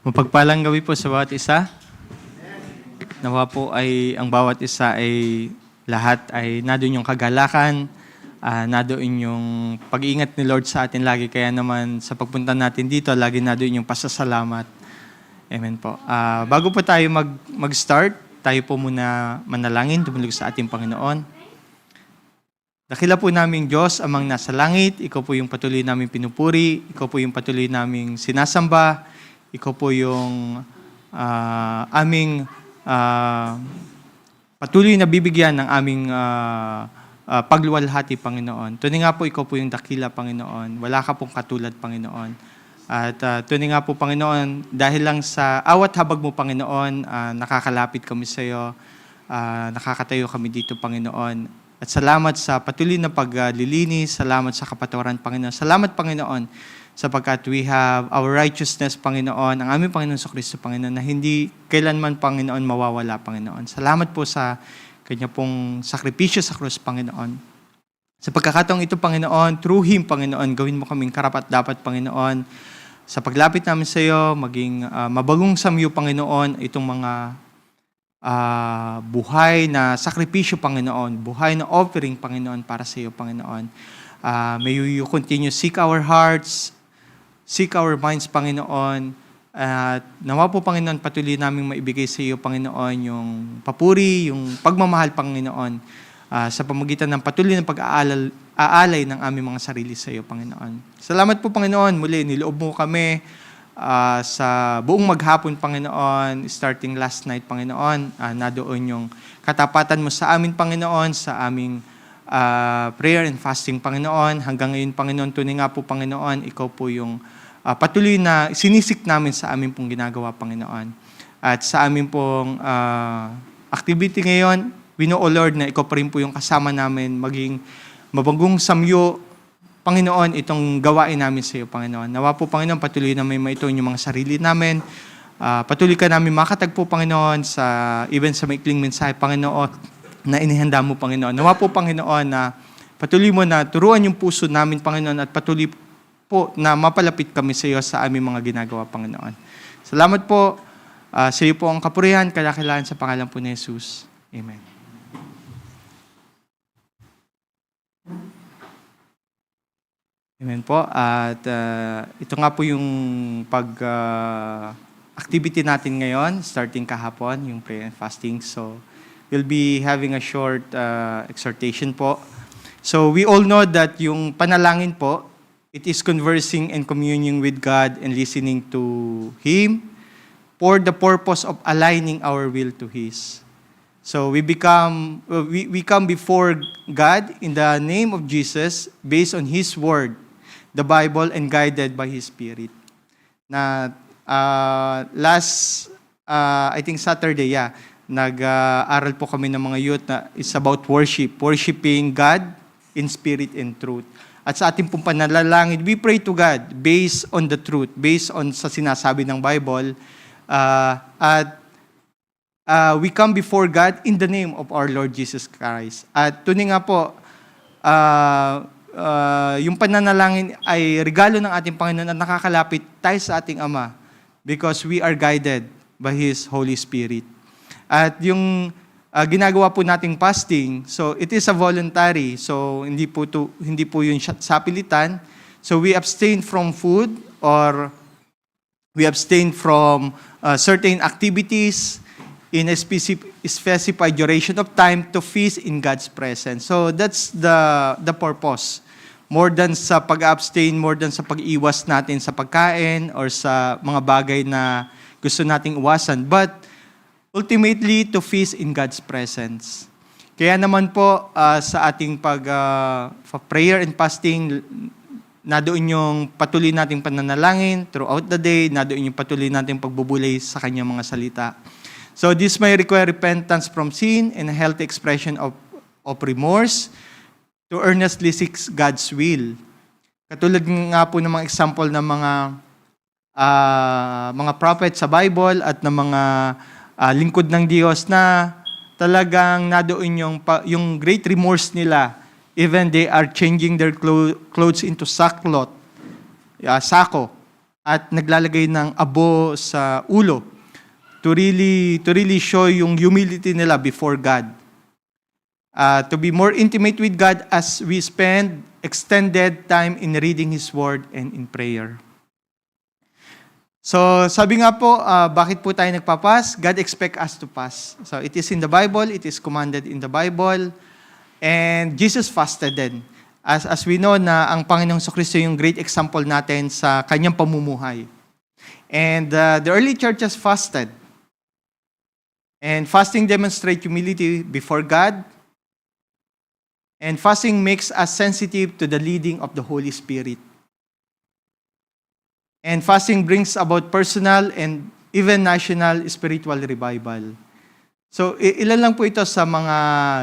Mapagpalang gawi po sa bawat isa. Nawa po ay ang bawat isa ay lahat ay nadoon yung kagalakan, nadoon yung pag-iingat ni Lord sa atin lagi. Kaya naman sa pagpunta natin dito, lagi nadoon yung pasasalamat. Amen po. Bago po tayo mag-start, tayo po muna manalangin, tumulog sa ating Panginoon. Dakila po naming Diyos, amang nasa langit, ikaw po yung patuloy naming pinupuri, ikaw po yung patuloy naming sinasamba, ikaw po yung aming patuloy na bibigyan ng aming pagluwalhati, Panginoon. Tunay nga po, ikaw po yung dakila, Panginoon. Wala ka pong katulad, Panginoon. At tunay nga po, Panginoon, dahil lang sa awat habag mo, Panginoon, nakakalapit kami sa iyo, nakakatayo kami dito, Panginoon. At salamat sa patuloy na paglilinis, salamat sa kapatawaran, Panginoon. Salamat, Panginoon, sapagkat we have our righteousness, Panginoon, ang aming Panginoon sa Kristo, Panginoon, na hindi kailanman, Panginoon, mawawala, Panginoon. Salamat po sa kanya pong sakripisyo sa krus, Panginoon. Sa pagkakataong ito, Panginoon, through Him, Panginoon, gawin mo kaming karapat-dapat, Panginoon, sa paglapit namin sa iyo, maging mabagong samyo, Panginoon, itong mga buhay na sakripisyo, Panginoon, buhay na offering, Panginoon, para sa iyo, Panginoon. May you continue seek our hearts, seek our minds, Panginoon. At nawa po, Panginoon, patuloy naming maibigay sa iyo, Panginoon, yung papuri, yung pagmamahal, Panginoon, sa pamagitan ng patuloy ng pag-aalay ng aming mga sarili sa iyo, Panginoon. Salamat po, Panginoon. Muli, niloob mo kami sa buong maghapon, Panginoon, starting last night, Panginoon. Nadoon yung katapatan mo sa amin, Panginoon, sa aming prayer and fasting, Panginoon. Hanggang ngayon, Panginoon, tunay nga po, Panginoon, ikaw po yung patuloy na sinisik namin sa amin pong ginagawa, Panginoon. At sa amin pong activity ngayon, we know, O Lord, na ikaw pa rin po yung kasama namin, maging mabagong samyo, Panginoon, itong gawain namin sa iyo, Panginoon. Nawa po, Panginoon, patuloy na may maituon yung mga sarili namin. Patuloy ka namin makatagpo, Panginoon, even sa maikling mensahe, Panginoon, na inihanda mo, Panginoon. Nawa po, Panginoon, na patuloy mo na turuan yung puso namin, Panginoon, at patuloy po na mapalapit kami sa iyo sa aming mga ginagawa, Panginoon. Salamat po. Sa iyo po ang kapurihan, kadakilaan sa pangalan po ni Jesus. Amen. Amen po. At ito nga po yung activity natin ngayon, starting kahapon, yung prayer and fasting. So, we'll be having a short exhortation po. So, we all know that yung panalangin po, it is conversing and communing with God and listening to Him for the purpose of aligning our will to His. So, we come before God in the name of Jesus based on His Word, the Bible, and guided by His Spirit. Na I think Saturday, nag-aral po kami ng mga youth na it's about worshiping God in spirit and truth. At sa ating pong panalangin, we pray to God based on the truth, based on sa sinasabi ng Bible, at we come before God in the name of our Lord Jesus Christ. At tunay nga po, yung pananalangin ay regalo ng ating Panginoon na nakakalapit tayo sa ating Ama because we are guided by His Holy Spirit. At yung ginagawa po nating fasting, so it is a voluntary, so hindi po yun sa pilitan. So we abstain from food or we abstain from certain activities in a specified duration of time to feast in God's presence. So that's the purpose. More than sa pag-abstain, more than sa pag-iwas natin sa pagkain or sa mga bagay na gusto nating iwasan, but ultimately to feast in God's presence. Kaya naman po sa ating prayer and fasting, nadoon yung patuloy nating pananalangin throughout the day, nadoon yung patuloy nating pagbubulay sa kanyang mga salita. So this may require repentance from sin and a healthy expression of remorse to earnestly seek God's will. Katulad nga po ng mga example ng mga prophet sa Bible at ng mga lingkod ng Diyos na talagang nadoon yung great remorse nila. Even they are changing their clothes into sackcloth, sako. at naglalagay ng abo sa ulo to really show yung humility nila before God. To be more intimate with God as we spend extended time in reading His Word and in prayer. So, sabi nga po, bakit po tayo nagpapas? God expect us to fast. So, it is in the Bible, it is commanded in the Bible, and Jesus fasted din. As we know na ang Panginoong Kristo yung great example natin sa kanyang pamumuhay. And the early churches fasted. And fasting demonstrates humility before God. And fasting makes us sensitive to the leading of the Holy Spirit. And fasting brings about personal and even national spiritual revival. So, ilan lang po ito sa mga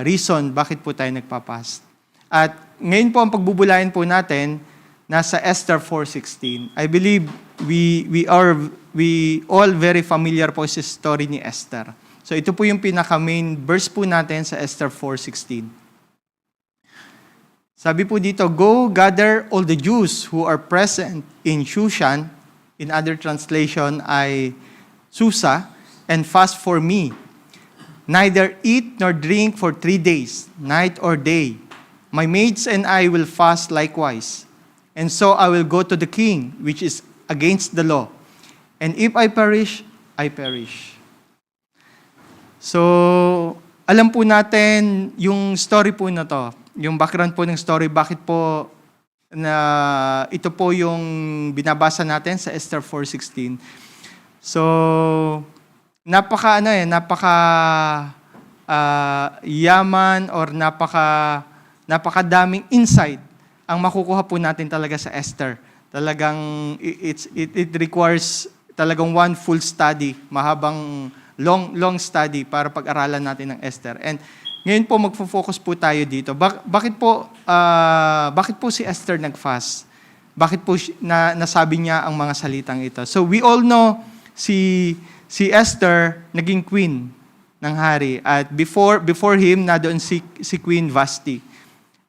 reason bakit po tayo nagpapast. At ngayon po ang pagbubulayan po natin nasa Esther 4:16. I believe we all very familiar po sa story ni Esther. So, ito po yung pinaka-main verse po natin sa Esther 4:16. Sabi po dito, "Go gather all the Jews who are present in Shushan," in other translation ay Susa, "and fast for me. Neither eat nor drink for 3 days, night or day. My maids and I will fast likewise. And so I will go to the king, which is against the law. And if I perish, I perish." So, alam po natin yung story po na to. Yung background po ng story, bakit po na ito po yung binabasa natin sa Esther 4:16. So, napaka yaman or napakadaming insight ang makukuha po natin talaga sa Esther. Talagang it requires talagang one full study, mahabang long study para pag-aralan natin ng Esther. And ngayon po magfo-focus po tayo dito. Bakit po si Esther nag-fast? Bakit po nasabi niya ang mga salitang ito? So we all know si Esther naging queen ng hari, at before him nandoon si Queen Vashti.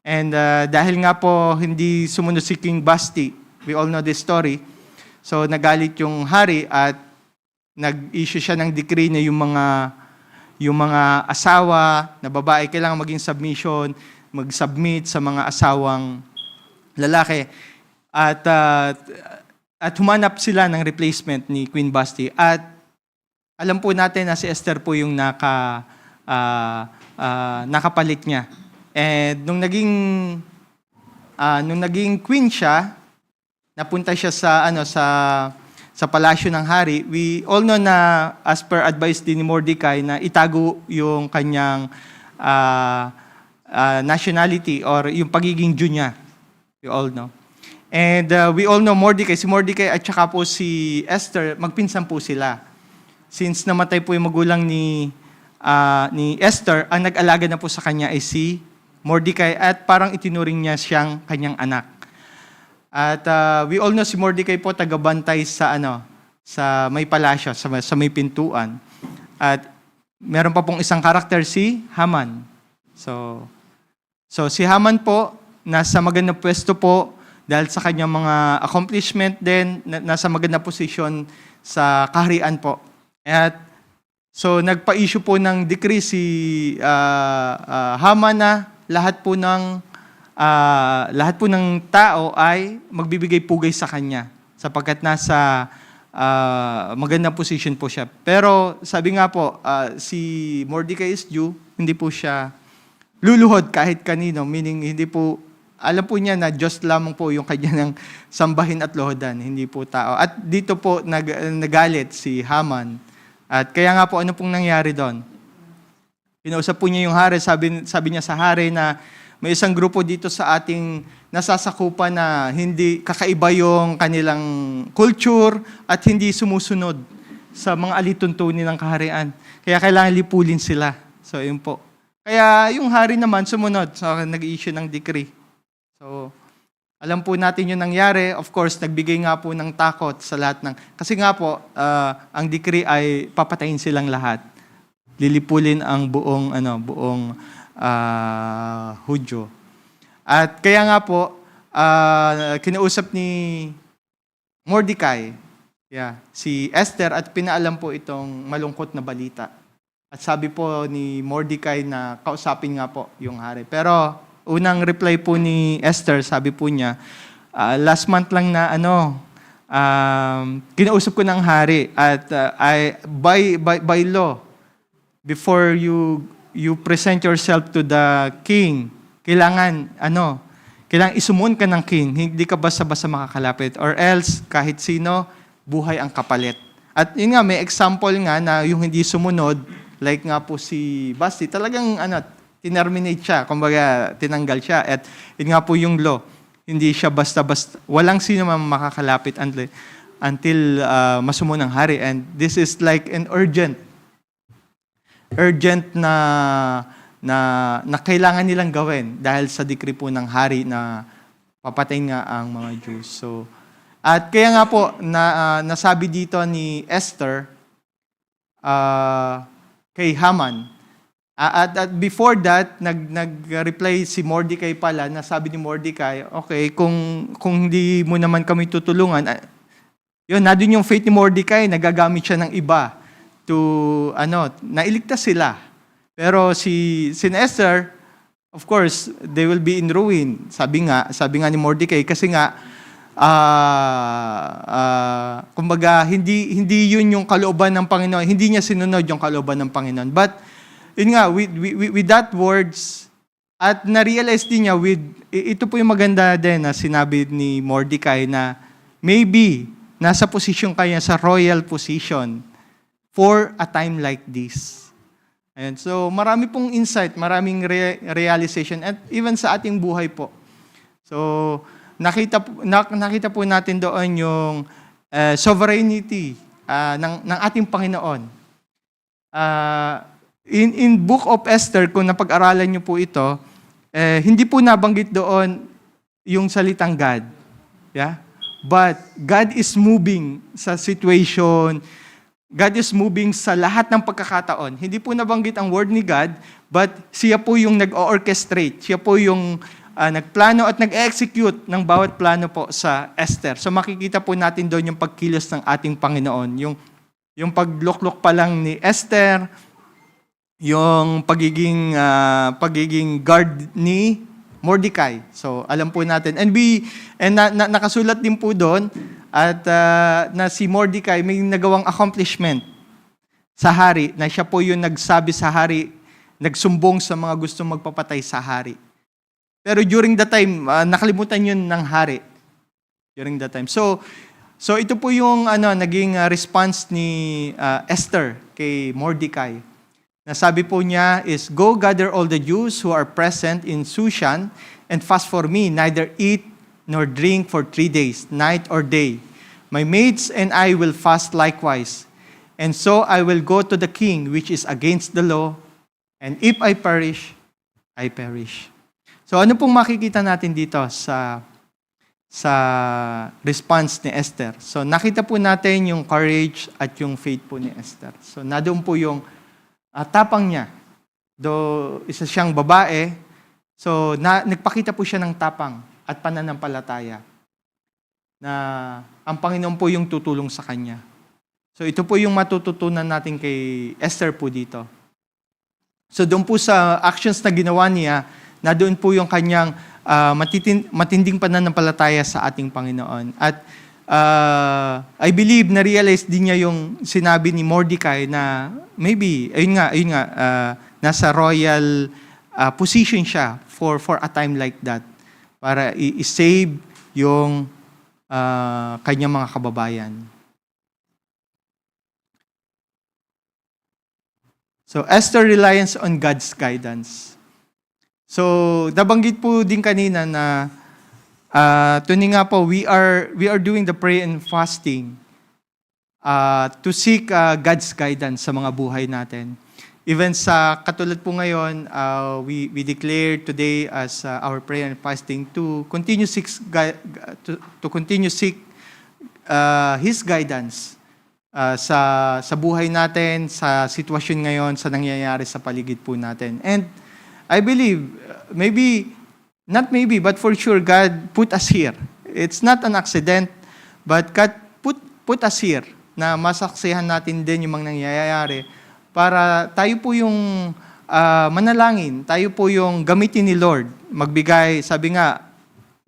And dahil nga po hindi sumunod si King Vashti, we all know this story. So nagalit yung hari at nag-issue siya ng decree na yung mga asawa na babae kailangan maging mag-submit sa mga asawang lalaki. At humanap sila ng replacement ni Queen Vashti. At alam po natin na si Esther po yung nakapalit niya. And nung naging queen siya, napunta siya sa palasyo ng hari. We all know na as per advice din ni Mordecai na itago yung kanyang nationality or yung pagiging Jew niya. We all know. And we all know si Mordecai at saka po si Esther, magpinsan po sila. Since namatay po yung magulang ni Esther, ang nag-alaga na po sa kanya ay si Mordecai at parang itinuring niya siyang kanyang anak. At we all know si Mordecai po tagabantay sa may palasyo, sa may pintuan. At meron pa pong isang karakter, si Haman. So si Haman po nasa magandang pwesto po dahil sa kanyang mga accomplishment din, nasa magandang posisyon sa kaharian po. At so nagpa-issue po ng decree si Haman na lahat po ng tao ay magbibigay pugay sa kanya sapagkat nasa magandang position po siya. Pero sabi nga po, si Mordecai is Jew, hindi po siya luluhod kahit kanino, meaning hindi po, alam po niya na Diyos lamang po yung kanya ng sambahin at lohodan, hindi po tao. At dito po nagalit si Haman. At kaya nga po, ano pong nangyari doon? Pinausap po niya yung hari, sabi niya sa hari na may isang grupo dito sa ating nasasakupan na hindi kakaiba yung kanilang culture at hindi sumusunod sa mga alituntunin ng kaharian. Kaya kailangan lipulin sila. So, yun po. Kaya yung hari naman sumunod. So, nag-issue ng decree. So, alam po natin yung nangyari. Of course, nagbigay nga po ng takot sa lahat ng... Kasi nga po, ang decree ay papatayin silang lahat. Lilipulin ang buong Hudyo. At kaya nga po, kinausap ni Mordecai. Yeah, si Esther at pinaalam po itong malungkot na balita. At sabi po ni Mordecai na kausapin nga po yung hari. Pero unang reply po ni Esther, sabi po niya, last month lang na kinausap ko ng hari at by law, before you present yourself to the king, kailangan isumun ka ng king, hindi ka basta-basta makakalapit, or else kahit sino buhay ang kapalit. At yun nga, may example nga na yung hindi sumunod, like nga po si Basti, talagang tinerminate siya, kumbaga tinanggal siya. At yun nga po yung law, hindi siya basta-basta, walang sino man makakalapit until masumun ng hari. And this is like an urgent na kailangan nilang gawin dahil sa decree po ng hari na papatayin nga ang mga Jews. So, at kaya nga po, nasabi dito ni Esther kay Haman. At before that, nag-reply si Mordecai pala, nasabi ni Mordecai, okay, kung hindi mo naman kami tutulungan, yun, nandun yung faith ni Mordecai, nagagamit siya ng iba to, nailigtas sila. Pero si Esther, of course, they will be in ruin. Sabi nga ni Mordecai, kasi nga, kumbaga, hindi yun yung kalooban ng Panginoon. Hindi niya sinunod yung kalooban ng Panginoon. But, yun nga, with that words, at na-realize din niya ito po yung maganda din na sinabi ni Mordecai na maybe nasa posisyon kanya sa royal position for a time like this. And so, marami pong insight, maraming realization, at even sa ating buhay po. So, nakita po natin doon yung sovereignty ng ating Panginoon. In Book of Esther, kung napag-aralan niyo po ito, hindi po nabanggit doon yung salitang God. Yeah? But God is moving sa situation, God is moving sa lahat ng pagkakataon. Hindi po nabanggit ang word ni God, but siya po yung nag-orchestrate. Siya po yung nagplano at nag-execute ng bawat plano po sa Esther. So makikita po natin doon yung pagkilos ng ating Panginoon. Yung pagluklok pa lang ni Esther, yung pagiging guard ni Mordecai. So alam po natin. And nakasulat din po doon at na si Mordecai may nagawang accomplishment sa hari, na siya po yung nagsabi sa hari, nagsumbong sa mga gustong magpapatay sa hari. Pero during the time, nakalimutan yun ng hari. During the time. So ito po yung naging response ni Esther kay Mordecai. Nasabi po niya is, "Go gather all the Jews who are present in Shushan and fast for me, neither eat nor drink for 3 days, night or day. My maids and I will fast likewise. And so I will go to the king, which is against the law, and if I perish, I perish." So ano pong makikita natin dito sa response ni Esther? So nakita po natin yung courage at yung faith po ni Esther. So nadoon po yung tapang niya. Though isa siyang babae, so nagpakita po siya ng tapang at pananampalataya na ang Panginoon po yung tutulong sa kanya. So ito po yung matututunan natin kay Esther po dito. So doon po sa actions na ginawa niya, na doon po yung kanyang matinding pananampalataya sa ating Panginoon. At I believe na-realize din niya yung sinabi ni Mordecai na maybe, ayun nga, nasa royal position siya for a time like that para i-save yung kanyang mga kababayan. So, Esther reliance on God's guidance. So, nabanggit po din kanina na tuning nga po, we are doing the prayer and fasting to seek God's guidance sa mga buhay natin. Even sa katulad po ngayon, we declare today as our prayer and fasting to continue seek His guidance sa buhay natin, sa sitwasyon ngayon, sa nangyayari sa paligid po natin. And I believe, but for sure, God put us here. It's not an accident, But God put us here na masaksihan natin din yung mga nangyayari para tayo po yung manalangin, tayo po yung gamitin ni Lord. Magbigay, sabi nga,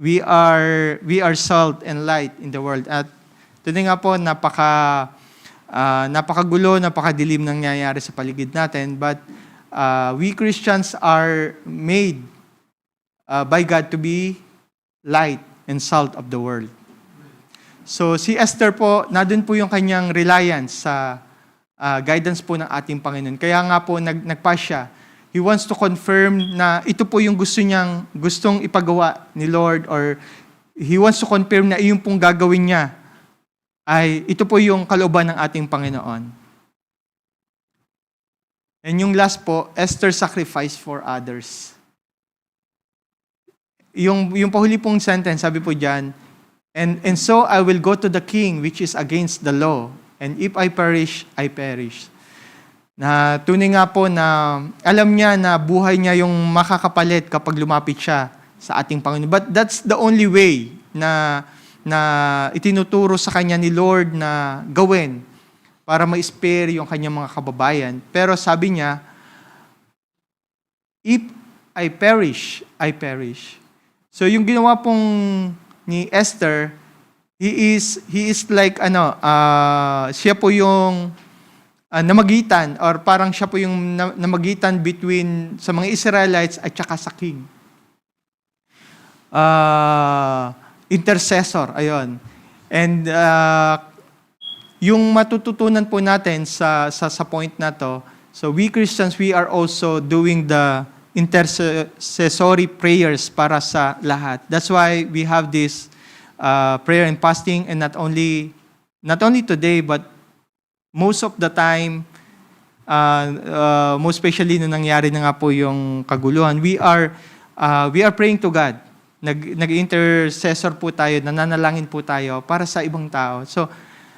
we are salt and light in the world. At today nga po, napakagulo, napakadilim ng nangyayari sa paligid natin. But we Christians are made by God to be light and salt of the world. So si Esther po, nandun po yung kanyang reliance sa guidance po ng ating Panginoon. Kaya nga po nagpa siya. He wants to confirm na ito po yung gustong ipagawa ni Lord, or he wants to confirm na iyon pong gagawin niya ay ito po yung kalooban ng ating Panginoon. And yung last po, Esther sacrifice for others. Yung pahuli pong sentence, sabi po diyan, and so I will go to the king which is against the law, and if I perish, I perish. Na tunay nga po na alam niya na buhay niya yung makakapalit kapag lumapit siya sa ating Panginoon. But that's the only way na itinuturo sa kanya ni Lord na gawin para ma-spare yung kanyang mga kababayan. Pero sabi niya, if I perish, I perish. So yung ginawa pong ni Esther, he is like siya po yung namagitan, or parang siya po yung namagitan between sa mga Israelites at saka sa king. Intercessor, ayon. And yung matututunan po natin sa point na to, so we Christians, we are also doing the intercessory prayers para sa lahat. That's why we have this prayer and fasting, and not only today, but most of the time, most especially nung nangyari na nga po yung kaguluhan, we are praying to God. Nag-intercessor po tayo, nananalangin po tayo para sa ibang tao. So,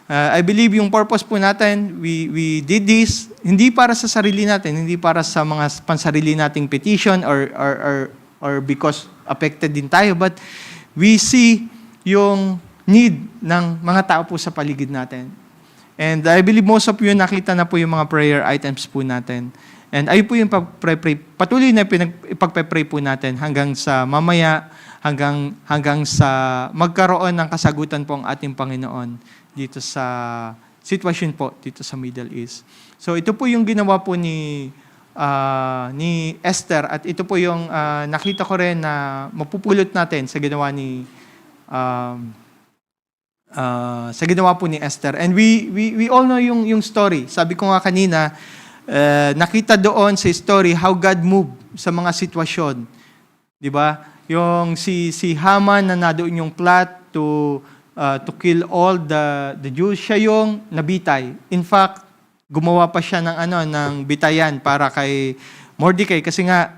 I believe yung purpose po natin, we did this, hindi para sa sarili natin, hindi para sa mga pansarili nating petition or because affected din tayo, but we see yung need ng mga tao po sa paligid natin. And I believe most of you nakita na po yung mga prayer items po natin. And ayun po yung patuloy na ipagpe-pray po natin hanggang sa mamaya, hanggang sa magkaroon ng kasagutan po ang ating Panginoon dito sa sitwasyon po dito sa Middle East. So ito po yung ginawa po ni Esther, at ito po yung nakita ko rin na mapupulot natin sa ginawa po ni Esther. And we all know yung story. Sabi ko nga kanina, nakita doon sa story how God moved sa mga sitwasyon. 'Di ba? Yung si Haman na nadoon yung plot to kill all the Jews, siya yung nabitay. In fact, gumawa pa siya ng bitayan para kay Mordecai, kasi nga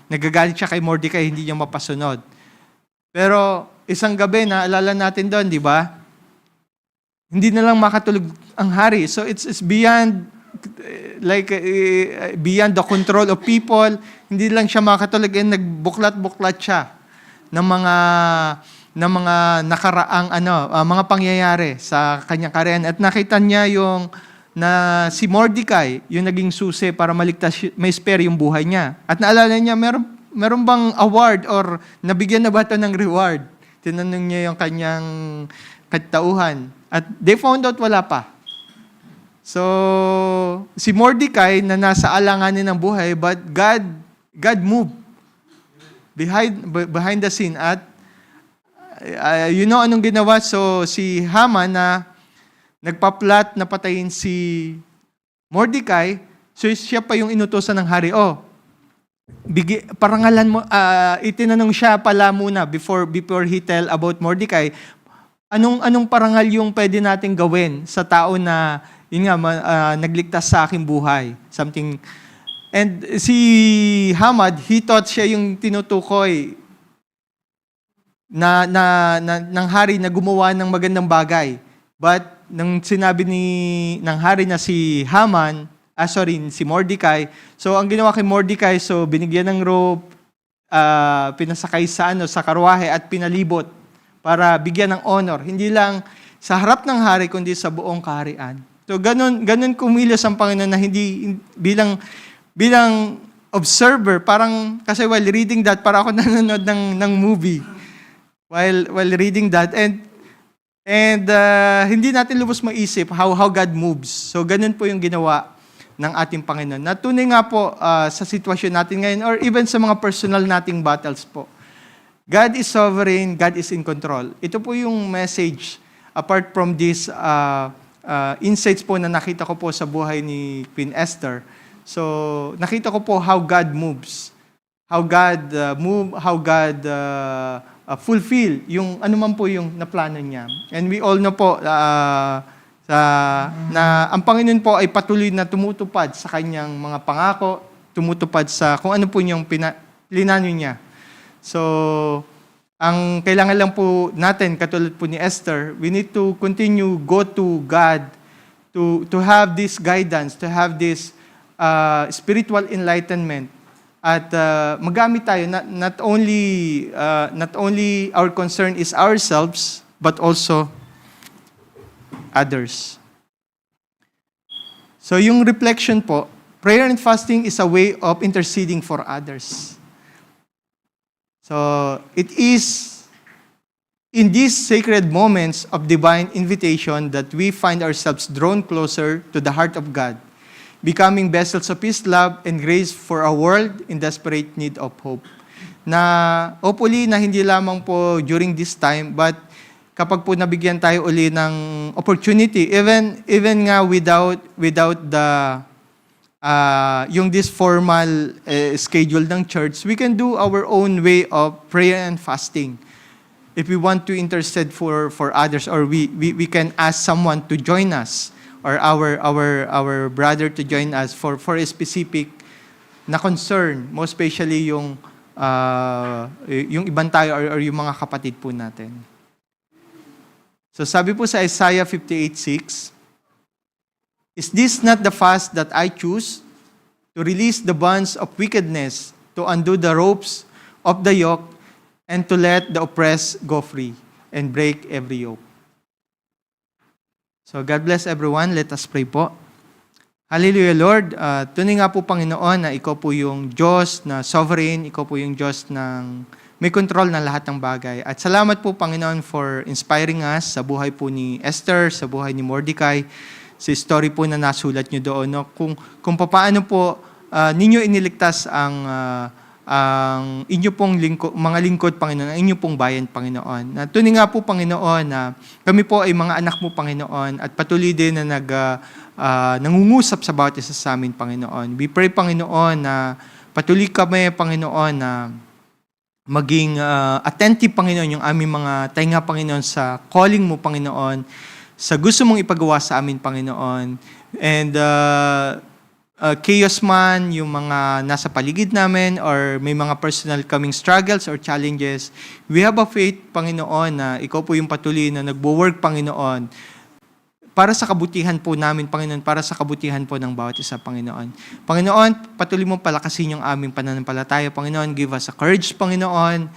nagagalit siya kay Mordecai, hindi niya mapasunod. Pero isang gabi na alala natin doon, di ba? Hindi na lang makatulog ang hari. So it's beyond beyond the control of people. Hindi lang siya makatulog, nagbuklat-buklat siya ng mga nakaraang mga pangyayari sa kanyang karyan. At nakita niya na si Mordecai, yung naging susi para maligtas, may spare yung buhay niya. At naalala niya, meron bang award or nabigyan na ba ito ng reward? Tinanong niya yung kanyang katauhan. At they found out wala pa. So, si Mordecai na nasa alanganin ng buhay, but God moved behind the scene. At anong ginawa? So, si Haman na nagpa-plot na patayin si Mordecai, so siya pa yung inutosan ng hari. Parangalan mo, itinanong siya pala muna before he tell about Mordecai, anong parangal yung pwede nating gawin sa tao na nagligtas sa aking buhay? Something. And si Haman, he thought siya yung tinutukoy ng hari na gumawa ng magandang bagay. But nang sinabi ng hari na si Mordecai, so ang ginawa kay Mordecai, so binigyan ng rope, pinasakay sa karwahe at pinalibot para bigyan ng honor, hindi lang sa harap ng hari, kundi sa buong kaharian. So, ganun kumilos ang Panginoon na hindi bilang observer, parang, kasi while reading that, para ako nanonood ng movie. While reading that, and hindi natin lubos maisip how God moves. So, ganun po yung ginawa ng ating Panginoon. Natunay nga po sa sitwasyon natin ngayon, or even sa mga personal nating battles po. God is sovereign, God is in control. Ito po yung message, apart from this insights po na nakita ko po sa buhay ni Queen Esther. So, nakita ko po how God moves. How God fulfill yung anuman po yung naplano niya. And we all know po na ang Panginoon po ay patuloy na tumutupad sa kanyang mga pangako, tumutupad sa kung ano po yung plinano niya. So, ang kailangan lang po natin, katulad po ni Esther, we need to continue go to God to have this guidance, to have this spiritual enlightenment. At magamit tayo, not only our concern is ourselves, but also others. So yung reflection po, prayer and fasting is a way of interceding for others. So it is in these sacred moments of divine invitation that we find ourselves drawn closer to the heart of God, becoming vessels of His love and grace for a world in desperate need of hope. Na hopefully na hindi lamang po during this time, but kapag po nabigyan tayo uli ng opportunity, even nga without the yung this formal schedule ng church, we can do our own way of prayer and fasting. If we want to intercede for others, or we can ask someone to join us, or our brother to join us for a specific na concern, most especially yung ibang tayo or yung mga kapatid po natin. So sabi po sa Isaiah 58:6, "Is this not the fast that I choose? To release the bonds of wickedness, to undo the ropes of the yoke, and to let the oppressed go free, and break every yoke." So God bless everyone. Let us pray po. Hallelujah, Lord. Tunay nga po, Panginoon, na Ikaw po yung Diyos na sovereign, Ikaw po yung Diyos ng may control ng lahat ng bagay. At salamat po, Panginoon, for inspiring us sa buhay po ni Esther, sa buhay ni Mordecai, sa story po na nasulat nyo doon. No? Kung paano po ninyo iniligtas ang inyo pong mga lingkod, Panginoon, ang inyo pong bayan, Panginoon. Na tunay nga po, Panginoon, na kami po ay mga anak mo, Panginoon, at patuloy din na nangungusap sa bawat isa sa amin, Panginoon. We pray, Panginoon, na patuloy kami, Panginoon, na maging attentive, Panginoon, yung aming mga tainga, Panginoon, sa calling mo, Panginoon, sa gusto mong ipagawa sa amin, Panginoon. And chaos man, yung mga nasa paligid namin, or may mga personal kaming struggles or challenges, we have a faith, Panginoon, na Ikaw po yung patuloy na nagwo-work, Panginoon, para sa kabutihan po namin, Panginoon, para sa kabutihan po ng bawat isa, Panginoon. Panginoon, patuloy mo palakasin yung aming pananampalataya, Panginoon. Give us a courage, Panginoon.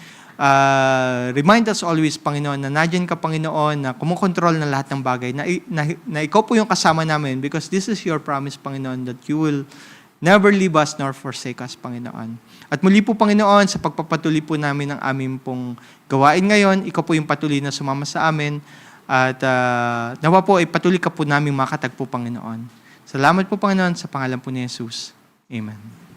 Remind us always, Panginoon, na nandiyan ka, Panginoon, na kumukontrol ng lahat ng bagay, na Ikaw po yung kasama namin, because this is your promise, Panginoon, that you will never leave us nor forsake us, Panginoon. At muli po, Panginoon, sa pagpapatuloy po namin ng aming pong gawain ngayon, Ikaw po yung patuloy na sumama sa amin. At nawa po ay patuloy ka po namin makatagpo, Panginoon. Salamat po, Panginoon, sa pangalan po ni Jesus. Amen.